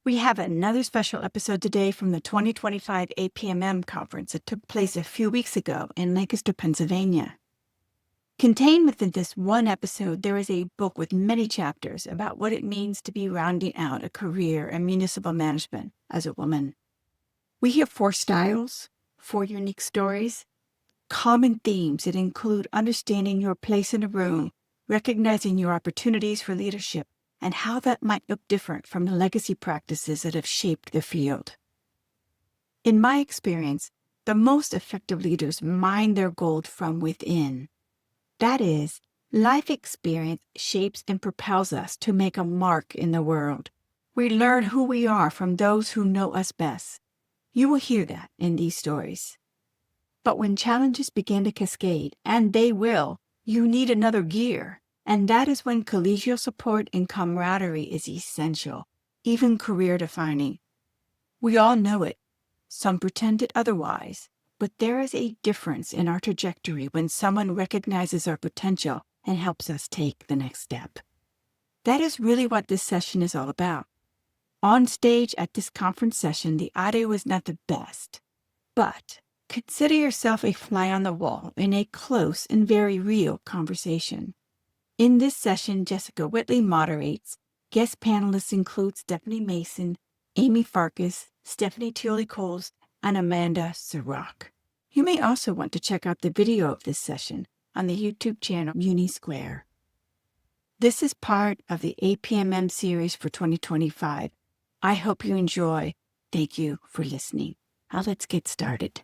We have another special episode today from the 2025 APMM conference that took place a few weeks ago in Lancaster, Pennsylvania. Contained within this one episode, there is a book with many chapters about what it means to be rounding out a career in municipal management as a woman. We hear 4 styles, 4 unique stories, common themes that include understanding your place in a room, recognizing your opportunities for leadership, and how that might look different from the legacy practices that have shaped the field. In my experience, the most effective leaders mine their gold from within. That is, life experience shapes and propels us to make a mark in the world. We learn who we are from those who know us best. You will hear that in these stories. But when challenges begin to cascade, and they will, you need another gear. And that is when collegial support and camaraderie is essential, even career-defining. We all know it. Some pretend it otherwise. But there is a difference in our trajectory when someone recognizes our potential and helps us take the next step. That is really what this session is all about. On stage at this conference session, the audio is not the best. But consider yourself a fly on the wall in a close and very real conversation. In this session, Jessica Whitley moderates. Guest panelists include Stephanie Mason, Amy Farkas, Stephanie Teoli Kuhls, and Amanda Serock. You may also want to check out the video of this session on the YouTube channel Munisquare. This is part of the APMM series for 2025. I hope you enjoy. Thank you for listening. Now let's get started.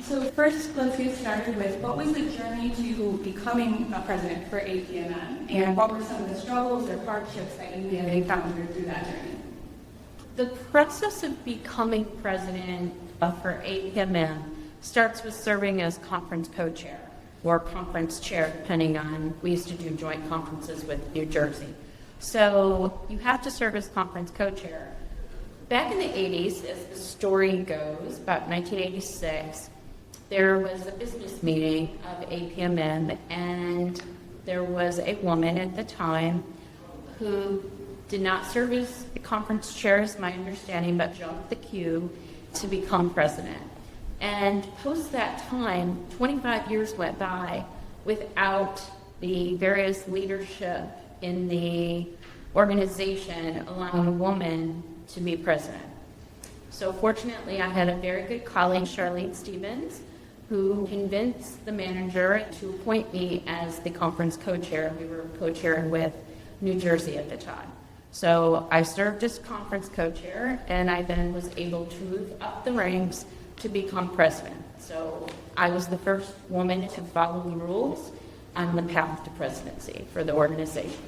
So first, let's get started with what was the journey to becoming a president for APMM, and what were some of the struggles or hardships that you encountered through that journey? The process of becoming president for APMM starts with serving as conference co-chair or conference chair, depending on, we used to do joint conferences with New Jersey. So you have to serve as conference co-chair. Back in the 80s, as the story goes, about 1986, there was a business meeting of APMM, and there was a woman at the time who did not serve as the conference chair, is my understanding, but jumped the queue to become president. And post that time, 25 years went by without the various leadership in the organization allowing a woman to be president. So fortunately, I had a very good colleague, Charlene Stevens, who convinced the manager to appoint me as the conference co-chair. We were co-chairing with New Jersey at the time. So I served as conference co-chair, and I then was able to move up the ranks to become president. So I was the first woman to follow the rules on the path to presidency for the organization.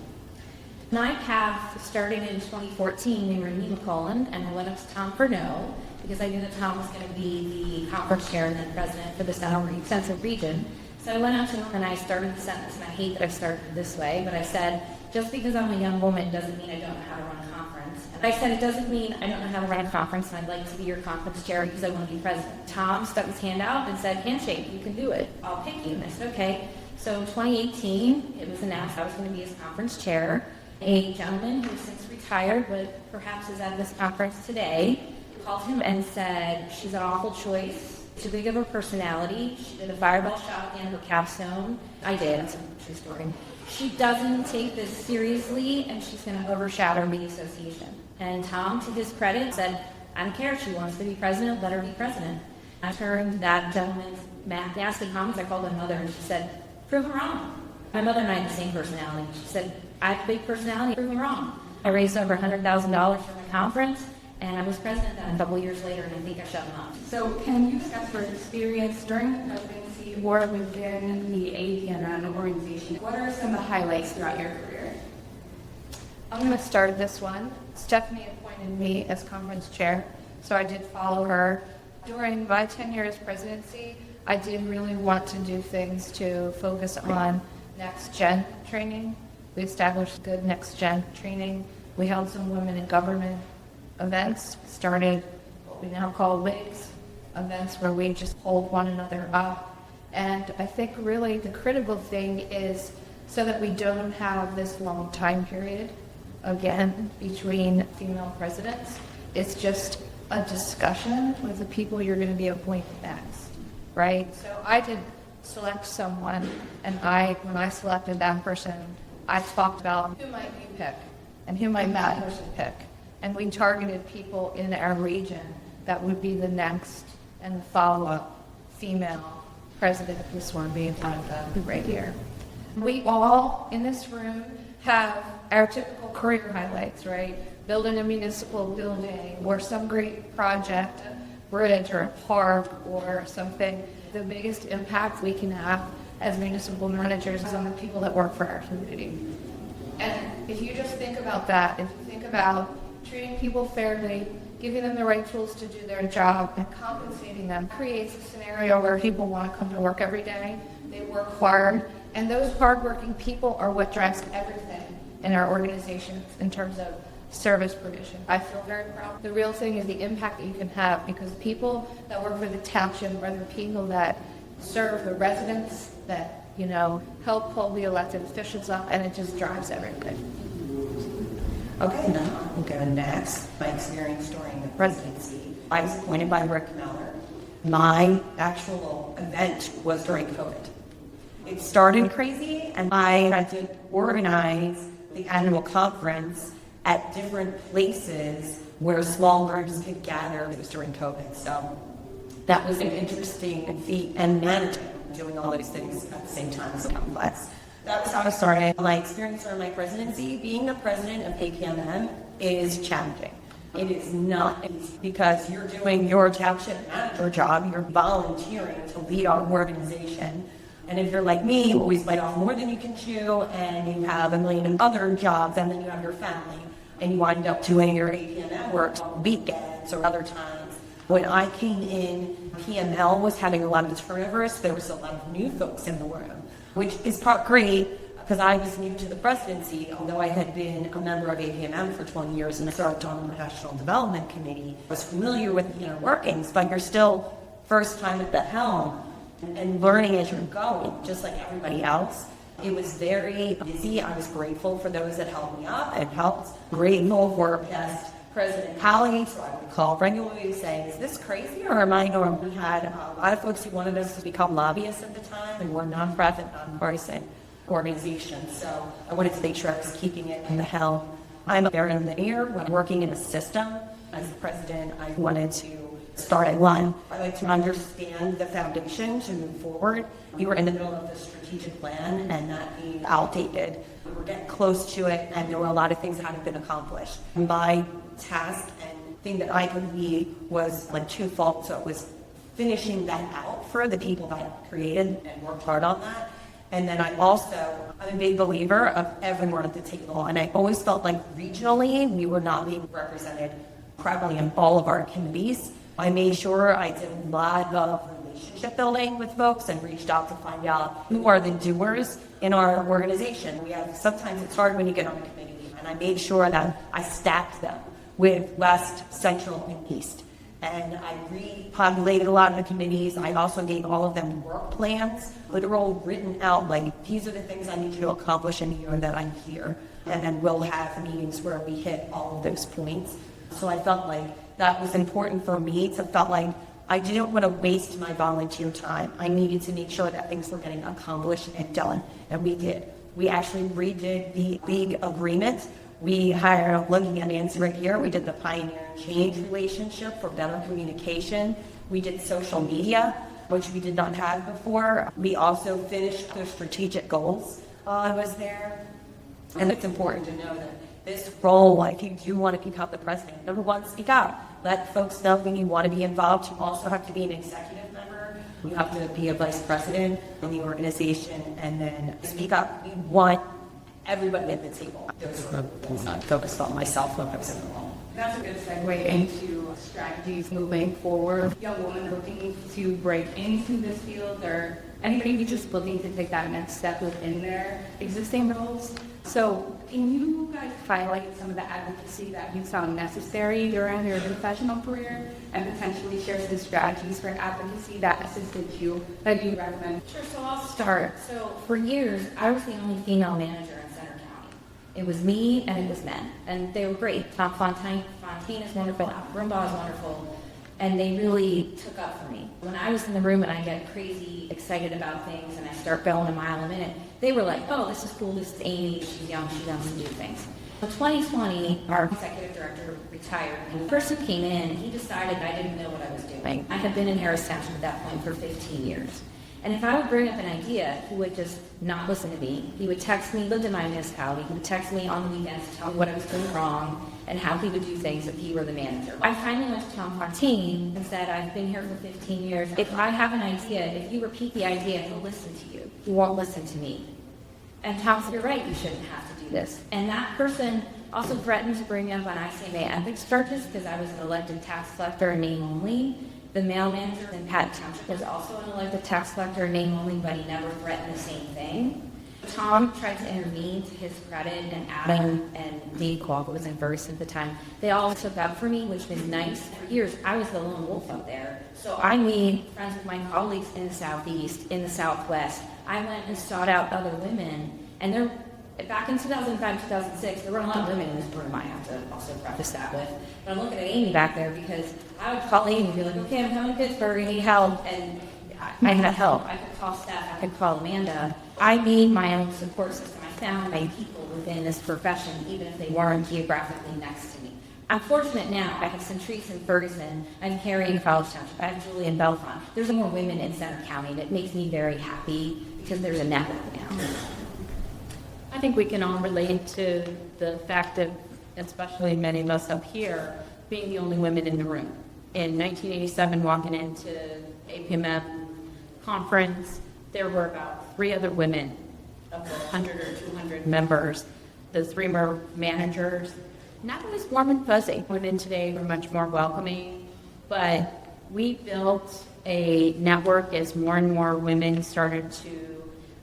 My path started in 2014. They were in Poland, and I went up to Tom Furneaux because I knew that Tom was going to be the conference chair and then president for the Central region. So I went out to him and I started the sentence, and I hate that I started this way, but I said, just because I'm a young woman doesn't mean I don't know how to run a conference. And I said, it doesn't mean I don't know how to run a conference, and I'd like to be your conference chair because I want to be president. Tom stuck his hand out and said, handshake, you can do it. I'll pick you. And I said, okay. So in 2018, it was announced I was going to be his conference chair. A gentleman who has since retired, but perhaps is at this conference today, called him and said, she's an awful choice. Too big of a personality. She did a fireball shot at the end of her capstone. I did. It's a true story. She doesn't take this seriously, and she's going to overshadow the association. And Tom, to his credit, said, I don't care if she wants to be president, let her be president. I turned that gentleman's back. They asked him how I called her mother, and she said, prove her wrong. My mother and I had the same personality. She said, I have a big personality, prove me wrong. I raised over $100,000 for the conference, and I was president then a couple years later, and I think I shut him up. So can you discuss your experience during the presidency or within the APMM organization? What are some of the highlights throughout your career? I'm going to start this one. Stephanie appointed me as conference chair, so I did follow her. During my tenure as presidency, I did really want to do things to focus on next-gen training. We established good next-gen training. We held some women in government events, started what we now call WIGs, events where we just hold one another up. And I think really the critical thing is so that we don't have this long time period again, between female presidents. It's just a discussion with the people you're going to be appointing next, right? So I did select someone, and when I selected that person, I talked about who might you pick and who might that person pick. And we targeted people in our region that would be the next and the follow-up female president. This one being one of them right here. We all in this room have our typical career highlights, right? Building a municipal building or some great project, a bridge or a park or something. The biggest impact we can have as municipal managers is on the people that work for our community. And if you just think about that, if you think about treating people fairly, giving them the right tools to do their job, and compensating them, creates a scenario where people want to come to work every day, they work hard, and those hardworking people are what drives everything in our organizations in terms of service provision. I feel very proud. The real thing is the impact that you can have, because people that work for the township are the people that serve the residents, that help pull the elected officials up, and it just drives everything. Okay, now I'm going next. My experience during the presidency. I was appointed by Rick Miller. My actual event was during COVID. It started crazy, and I had to organize the annual conference at different places where small groups could gather. It was during COVID, so that was an interesting feat, and managing, doing all those things at the same time was complex. That was how I started. My experience during my presidency, being the president of APMM is challenging. It is not easy because you're doing your township manager job, you're volunteering to lead our organization. And if you're like me, you always bite off more than you can chew, and you have a million other jobs, and then you have your family, and you wind up doing your APMM work on weekends or other times. When I came in, PML was having a lot of turnover, so there was a lot of new folks in the room, which is great because I was new to the presidency, although I had been a member of APMM for 20 years and served on the Professional Development Committee. I was familiar with the inner workings, but you're still first time at the helm and learning as you're going, just like everybody else. It was very busy. I was grateful for those that helped me up and helped. Grateful for past President colleagues who I would call regularly saying, is this crazy or am I normal? We had a lot of folks who wanted us to become lobbyists at the time, and we're non-profit, non-partisan organizations. So I wanted to make sure I was keeping it in the helm. I'm a very linear when working in a system. As the president, I wanted to start at one. I like to understand the foundation to move forward. We were in the middle of the strategic plan and not being outdated. We were getting close to it, and there were a lot of things that hadn't been accomplished. My task and thing that I could lead was like twofold. So it was finishing that out for the people that created and worked hard on that. And then I'm a big believer of everyone at the table. And I always felt like regionally, we were not being represented properly in all of our committees. I made sure I did a lot of relationship building with folks and reached out to find out who are the doers in our organization. Sometimes it's hard when you get on a committee, and I made sure that I stacked them with West, Central, and East. And I repopulated a lot of the committees. I also gave all of them work plans, literal written out, like, these are the things I need you to accomplish in the year that I'm here. And then we'll have meetings where we hit all of those points. So I felt like that was important for me. To felt like I didn't want to waste my volunteer time. I needed to make sure that things were getting accomplished and done. And we did. We actually redid the league agreement. We hired, looking at Nancy right here, we did the Pioneer Change relationship for better communication. We did social media, which we did not have before. We also finished the strategic goals while I was there. And it's important to know that this role, if you do want to become the president, number one, speak out. Let folks know when you want to be involved. You also have to be an executive member. You have to be a vice president in the organization, and then speak up. We want everybody at the table. Those were not focused on myself when I was in the role. That's a good segue into strategies moving forward. Young woman looking to break into this field, or anybody just looking to take that next step within their existing roles. So can you guys highlight some of the advocacy that you found necessary during your professional career, and potentially share some strategies for advocacy that assisted you, that you recommend? Sure, so I'll start. So for years, I was the only female manager in Center County. It was me and it was men, and they were great. Tom Fontaine is wonderful, Brumbaugh is wonderful, and they really took up for me. When I was in the room and I get crazy excited about things and I start going a mile a minute, they were like, oh, this is cool, this is Amy, she's young, she doesn't do things. In 2020, our executive director retired, and the person came in and he decided I didn't know what I was doing. I had been in Harris Township at that point for 15 years. And if I would bring up an idea, he would just not listen to me. He would text me, lived in my municipality, he would text me on the weekends to tell me what I was doing wrong and how he would do things if he were the manager. I finally went to Tom Fontaine and said, I've been here for 15 years. If I have an idea, if you repeat the idea, he'll listen to you. He won't listen to me. And Tom said, you're right, you shouldn't have to do this. And that person also threatened to bring up on ICMA ethics charges because I was an elected tax collector, name only. The mail manager in Patton Township was also an elected tax collector, name only, but he never threatened the same thing. Tom tried to intervene to his credit, and Adam and Dave Qualcomm was in verse at the time. They all took up for me, which was nice. For years, I was the lone wolf up there. So I made friends with my colleagues in the Southeast, in the Southwest. I went and sought out other women, and back in 2005, 2006, there weren't a lot of women in this room, I have to also preface that with. But I'm looking at Amy back there because I would call Amy and be like, okay, I'm coming to Pittsburgh, I need help. And I had help. I could call Steph, I could call Amanda. I made my own support system. I found my people within this profession, even if they weren't geographically next to me. I'm fortunate now. I have Centrise in Ferguson. I'm Harry in College Township. I have Julie in Bellefonte. There's more women in Center County, and it makes me very happy because there's a network now. I think we can all relate to the fact of, especially many of us up here, being the only women in the room. In 1987, walking into APMM conference, there were about 3 other women of the 100 or 200 members. The 3 were managers. Not always warm and fuzzy. Women today were much more welcoming, but we built a network as more and more women started to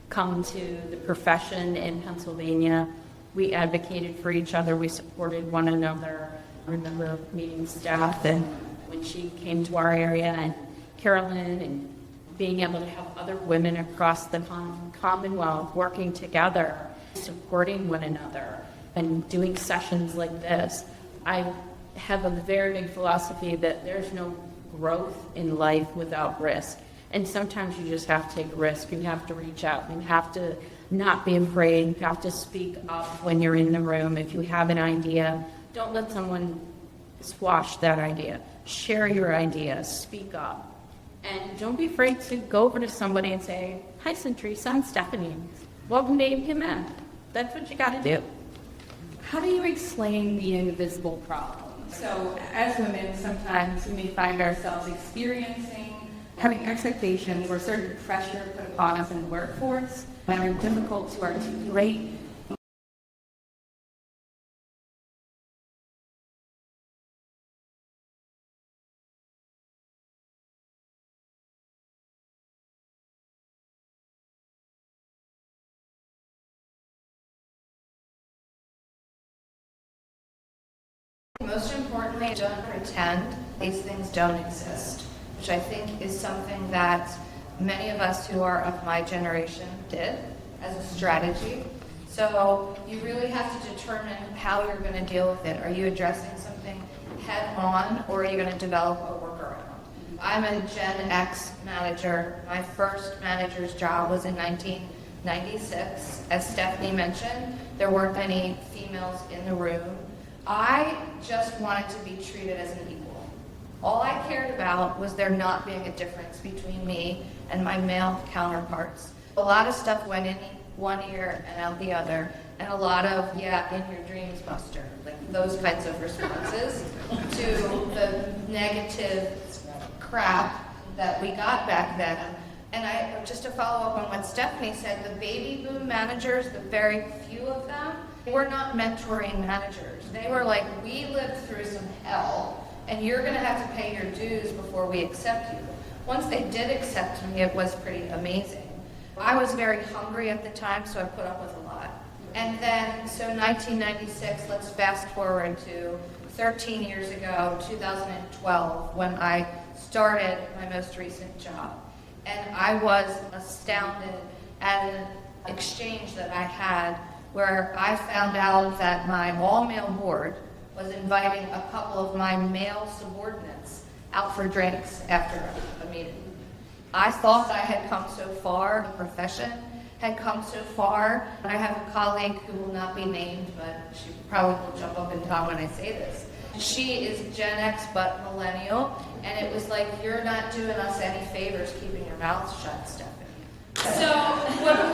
come to the profession in Pennsylvania. We advocated for each other. We supported one another. I remember meeting Steph and when she came to our area, and Carolyn, and being able to have other women across the Commonwealth working together, supporting one another, and doing sessions like this. I have a very big philosophy that there's no growth in life without risk. And sometimes you just have to take a risk. You have to reach out. You have to not be afraid. You have to speak up when you're in the room. If you have an idea, don't let someone squash that idea. Share your idea. Speak up. And don't be afraid to go over to somebody and say, hi, Centrise, I'm Stephanie. Welcome to APMM. That's what you got to do. How do you explain the invisible problem? So as women, sometimes we may find ourselves experiencing having expectations or certain pressure put upon us in the workforce that are difficult to articulate. Most importantly, don't pretend these things don't exist, which I think is something that many of us who are of my generation did as a strategy. So you really have to determine how you're going to deal with it. Are you addressing something head on, or are you going to develop a workaround? I'm a Gen X manager. My first manager's job was in 1996. As Stephanie mentioned, there weren't any females in the room. I just wanted to be treated as an equal. All I cared about was there not being a difference between me and my male counterparts. A lot of stuff went in one ear and out the other, and a lot of, yeah, in your dreams, Buster, like those kinds of responses to the negative crap that we got back then. And just to follow up on what Stephanie said, the baby boom managers, the very few of them, they were not mentoring managers. They were like, we lived through some hell, and you're going to have to pay your dues before we accept you. Once they did accept me, it was pretty amazing. I was very hungry at the time, so I put up with a lot. And then, so 1996, let's fast forward to 13 years ago, 2012, when I started my most recent job. And I was astounded at an exchange that I had where I found out that my all-male board was inviting a couple of my male subordinates out for drinks after a meeting. I thought I had come so far, the profession had come so far. I have a colleague who will not be named, but she probably will jump up and down when I say this. She is Gen X but millennial, and it was like, you're not doing us any favors keeping your mouth shut, Stephanie. So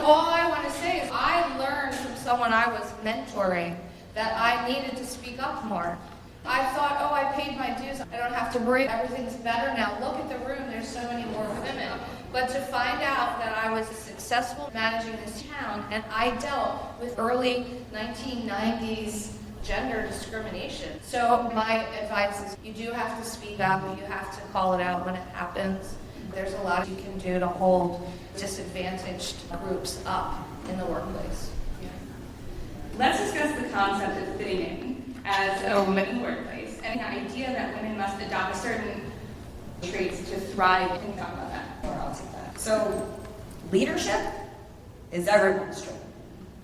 all I want to say is I learned from someone I was mentoring that I needed to speak up more. I thought, oh, I paid my dues. I don't have to worry. Everything's better now. Look at the room. There's so many more women. But to find out that I was successful managing this town, and I dealt with early 1990s gender discrimination. So my advice is you do have to speak up. You have to call it out when it happens. There's a lot you can do to hold disadvantaged groups up in the workplace. Let's discuss the concept of fitting in as a woman in the workplace and the idea that women must adopt certain traits to thrive. Can you talk about that? Or I'll take that. So, leadership is everyone's trait,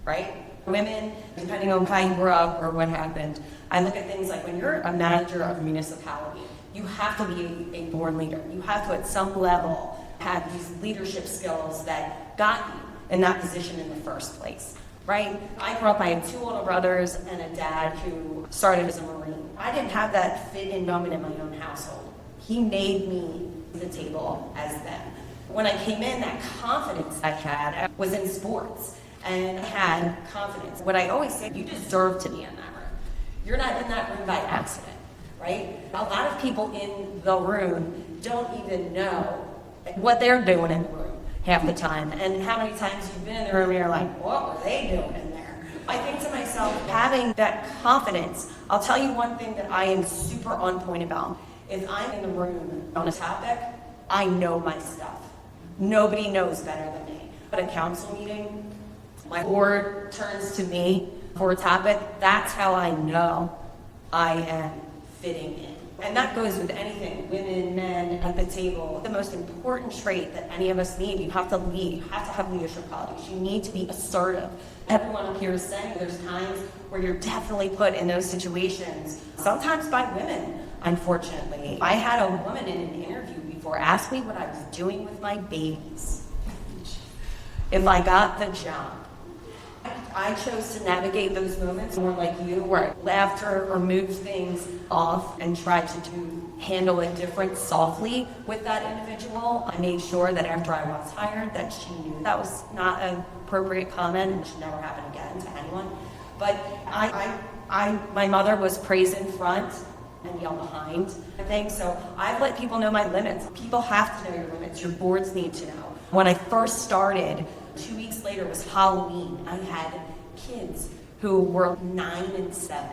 right? Women, depending on how you grew up or what happened, I look at things like when you're a manager of a municipality, you have to be a born leader. You have to, at some level, have these leadership skills that got you in that position in the first place. Right? I grew up, I had 2 older brothers and a dad who started as a Marine. I didn't have that fit-in moment in my own household. He made me to the table as them. When I came in, that confidence I had was in sports, and I had confidence. What I always say, you deserve to be in that room. You're not in that room by accident, right? A lot of people in the room don't even know what they're doing in the room half the time, and how many times you've been in the room and you're like, what were they doing in there? I think to myself, having that confidence, I'll tell you one thing that I am super on point about. If I'm in the room on a topic, I know my stuff. Nobody knows better than me. At a council meeting, my board turns to me for a topic, that's how I know I am fitting in. And that goes with anything, women, men, at the table. The most important trait that any of us need, you have to lead, you have to have leadership qualities. You need to be assertive. Everyone up here is saying there's times where you're definitely put in those situations, sometimes by women, unfortunately. I had a woman in an interview before ask me what I was doing with my babies if I got the job. I chose to navigate those moments more like you, where I laughter or moved things off and tried to handle it different, softly with that individual. I made sure that after I was hired that she knew that was not an appropriate comment and should never happen again to anyone. But my mother was praise in front and yell behind, I think. So I've let people know my limits. People have to know your limits. Your boards need to know. When I first started, 2 weeks later was Halloween. I had kids who were 9 and 7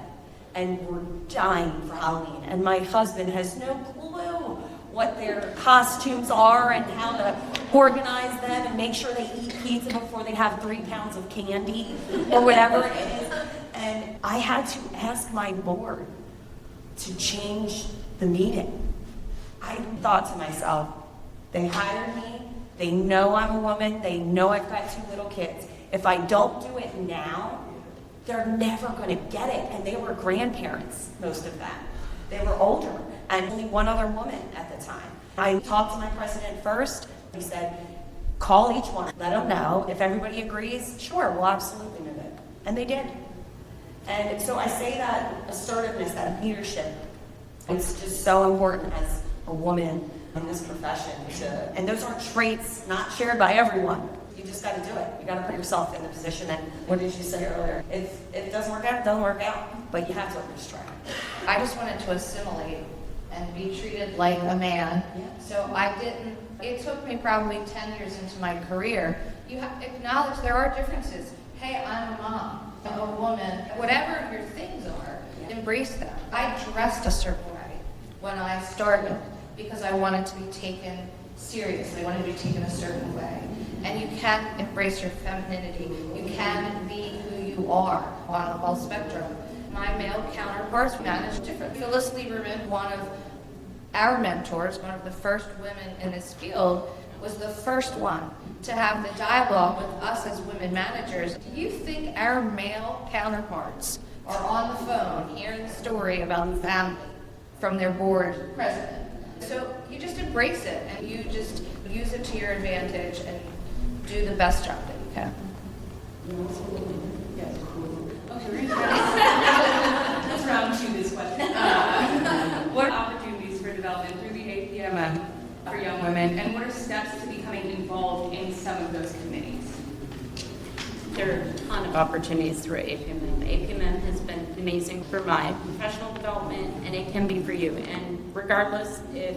and were dying for Halloween. And my husband has no clue what their costumes are and how to organize them and make sure they eat pizza before they have 3 pounds of candy or whatever it is. And I had to ask my board to change the meeting. I thought to myself, they hired me. They know I'm a woman. They know I've got 2 little kids. If I don't do it now, they're never going to get it. And they were grandparents, most of them. They were older, and only 1 other woman at the time. I talked to my president first. He said, call each one, let them know. If everybody agrees, sure, we'll absolutely move it. And they did. And so I say that assertiveness, that leadership, it's just so important as a woman in this profession and those are traits not shared by everyone. You just got to do it. You got to put yourself in the position. And what did you say earlier? If it doesn't work out, it doesn't work out. But you have to at least try. I just wanted to assimilate and be treated like a man. Yeah. So I didn't, it took me probably 10 years into my career. You have to acknowledge there are differences. Hey, I'm a mom, I'm a woman, whatever your things are, embrace them. I dressed a certain way when I started because I wanted to be taken seriously, I wanted to be taken a certain way. And you can embrace your femininity. You can be who you are on the whole spectrum. My male counterparts manage different. Phyllis Lieberman, one of our mentors, one of the first women in this field, was the first one to have the dialogue with us as women managers. Do you think our male counterparts are on the phone hearing the story about the family from their board president? So you just embrace it and you just use it to your advantage and do the best job that you can. Okay, let's round two this question. What are opportunities for development through the APMM for young women, and what are steps to becoming involved in some of those committees? There are a ton of opportunities through APMM. APMM has been amazing for my professional development, and it can be for you. And regardless if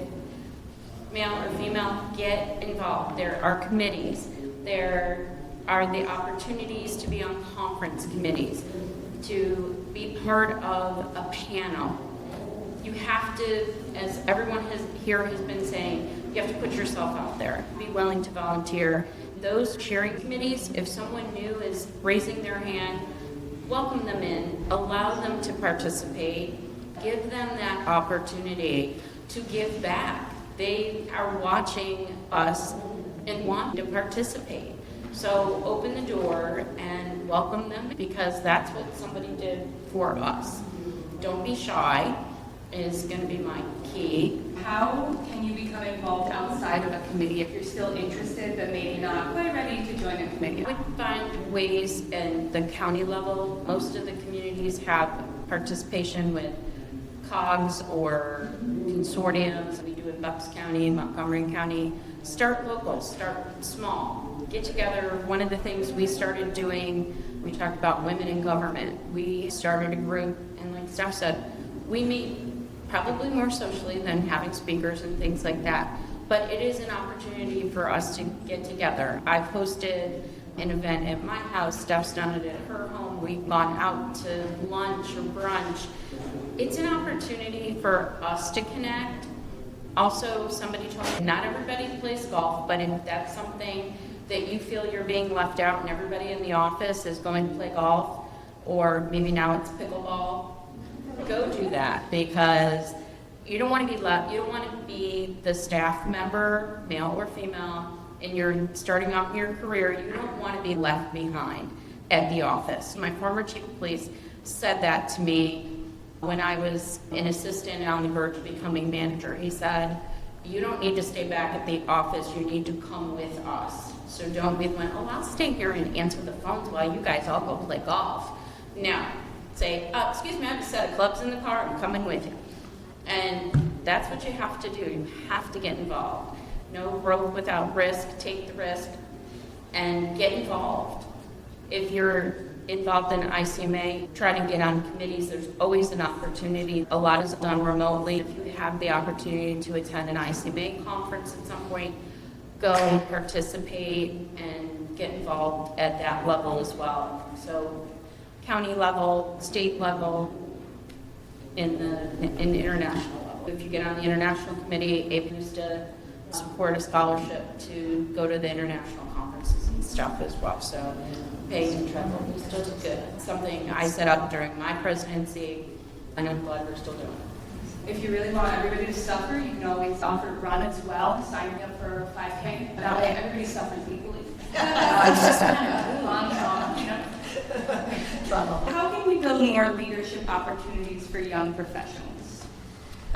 male or female, get involved. There are committees. There are the opportunities to be on conference committees, to be part of a panel. You have to, as everyone here has been saying, you have to put yourself out there, be willing to volunteer. Those sharing committees, if someone new is raising their hand, welcome them in, allow them to participate, give them that opportunity to give back. They are watching us and want to participate. So open the door and welcome them, because that's what somebody did for us. Don't be shy is going to be my key. How can you become involved outside of a committee if you're still interested but maybe not quite ready to join a committee? We find ways in the county level. Most of the communities have participation with COGS or consortiums. We do it in Bucks County, Montgomery County. Start local, start small. Get together. One of the things we started doing, we talked about women in government. We started a group, and like Steph said, we meet probably more socially than having speakers and things like that. But it is an opportunity for us to get together. I've hosted an event at my house. Steph's done it at her home. We've gone out to lunch or brunch. It's an opportunity for us to connect. Also, somebody told me not everybody plays golf, but if that's something that you feel you're being left out and everybody in the office is going to play golf, or maybe now it's pickleball, go do that, because you don't want to be left, you don't want to be the staff member, male or female, and you're starting out your career, you don't want to be left behind at the office. My former chief of police said that to me when I was an assistant on the verge of becoming manager. He said, you don't need to stay back at the office, you need to come with us. So don't be like, oh, I'll stay here and answer the phones while you guys all go play golf. Now, say, excuse me, I have a set of clubs in the car, I'm coming with you. And that's what you have to do. You have to get involved. No growth without risk. Take the risk and get involved. If you're involved in ICMA, try to get on committees. There's always an opportunity. A lot is done remotely. If you have the opportunity to attend an ICMA conference at some point, go participate and get involved at that level as well. So county level, state level, in the international level. If you get on the international committee, APMM used to support a scholarship to go to the international conferences and stuff as well. So pay and travel is still good. Something I set up during my presidency, and I'm glad we're still doing it. If you really want everybody to suffer, you can always offer to run as well, signing up for 5K. That way everybody suffers equally. It's just kind of fun, you know? How can we build more leadership opportunities for young professionals?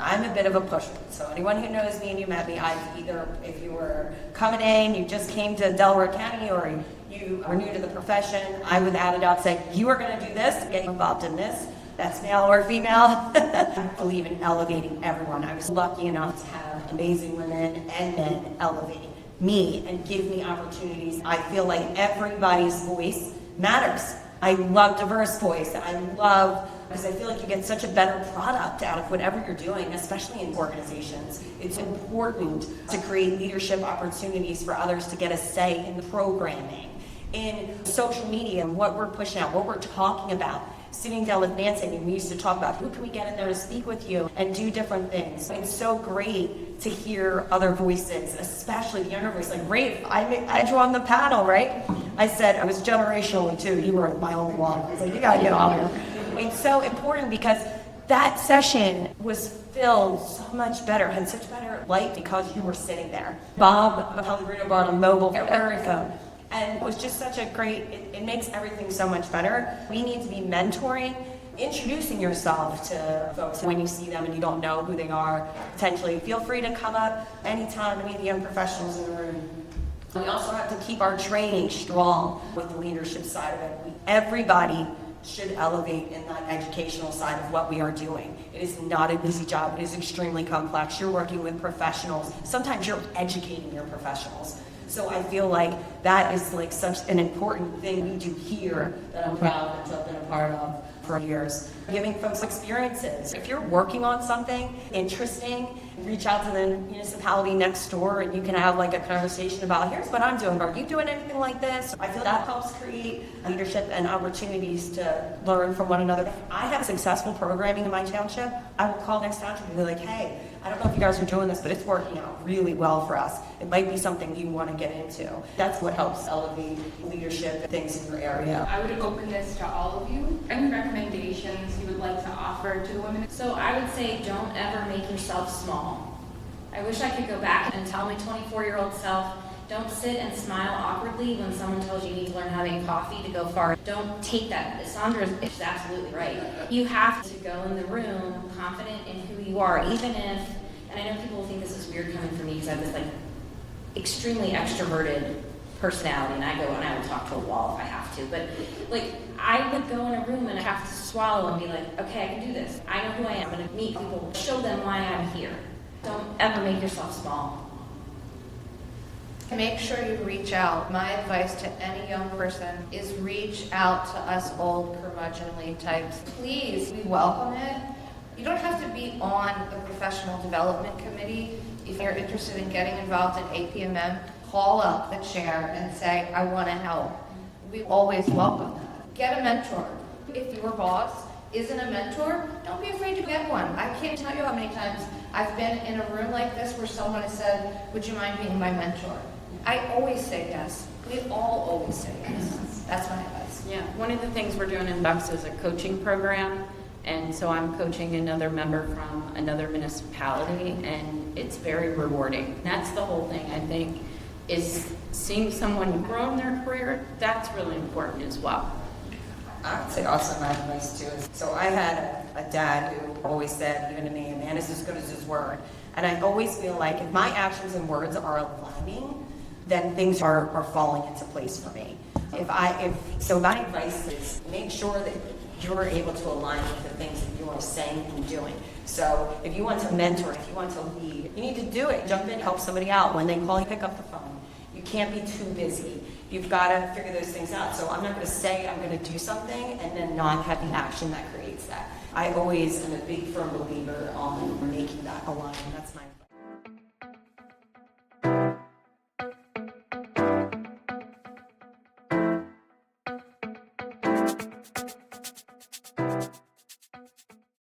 I'm a bit of a pusher. So anyone who knows me and you met me, I've either, if you were coming in, you just came to Delaware County, or you are new to the profession, I would add it out saying, you are going to do this, get involved in this. That's male or female. I believe in elevating everyone. I was lucky enough to have amazing women and men elevating me and give me opportunities. I feel like everybody's voice matters. I love diverse voice. I love, because I feel like you get such a better product out of whatever you're doing, especially in organizations. It's important to create leadership opportunities for others to get a say in the programming, in social media, and what we're pushing out, what we're talking about. Sitting down with Nancy, and we used to talk about who can we get in there to speak with you and do different things. It's so great to hear other voices, especially the younger voice. Like, Rafe, I drew on the panel, right? I said, I was generationally too. You were my only one. I was like, you gotta get on here. It's so important because that session was filled so much better, had such better light because you were sitting there. Bob Pellegrino brought a mobile phone. And it was just such a great, it makes everything so much better. We need to be mentoring, introducing yourself to folks when you see them and you don't know who they are. Potentially, feel free to come up anytime, any of the young professionals in the room. We also have to keep our training strong with the leadership side of it. Everybody should elevate in that educational side of what we are doing. It is not an easy job. It is extremely complex. You're working with professionals. Sometimes you're educating your professionals. So I feel like that is like such an important thing we do here that I'm proud to have been a part of for years. Giving folks experiences. If you're working on something interesting, reach out to the municipality next door and you can have like a conversation about, here's what I'm doing. Are you doing anything like this? I feel that helps create leadership and opportunities to learn from one another. If I have successful programming in my township, I will call next township and be like, hey, I don't know if you guys are doing this, but it's working out really well for us. It might be something you want to get into. That's what helps elevate leadership and things in your area. I would open this to all of you. Any recommendations you would like to offer to the women? So I would say don't ever make yourself small. I wish I could go back and tell my 24-year-old self, don't sit and smile awkwardly when someone tells you you need to learn how to make coffee to go far. Don't take that. Sandra is absolutely right. You have to go in the room confident in who you are, even if, and I know people will think this is weird coming from me because I have this like extremely extroverted personality and I go and I would talk to a wall if I have to, but like I would go in a room and I have to swallow and be like, okay, I can do this. I know who I am. I'm going to meet people, show them why I'm here. Don't ever make yourself small. Make sure you reach out. My advice to any young person is reach out to us old curmudgeonly types. Please, we welcome it. You don't have to be on a professional development committee. If you're interested in getting involved in APMM, call up the chair and say, I want to help. We always welcome that. Get a mentor. If your boss isn't a mentor, don't be afraid to get one. I can't tell you how many times I've been in a room like this where someone has said, would you mind being my mentor? I always say yes. We all always say yes. That's my advice. Yeah, one of the things we're doing in Bucks is a coaching program, and so I'm coaching another member from another municipality, and it's very rewarding. That's the whole thing, I think, is seeing someone grow in their career. That's really important as well. I would say also my advice too is, so I had a dad who always said, even to me, a man is as good as his word. And I always feel like if my actions and words are aligning, then things are falling into place for me. So my advice is make sure that you're able to align with the things that you are saying and doing. So if you want to mentor, if you want to lead, you need to do it. Jump in, help somebody out. When they call you, pick up the phone. You can't be too busy. You've got to figure those things out. So I'm not going to say I'm going to do something and then not have the action that creates that. I always am a big firm believer on making that align. That's my advice.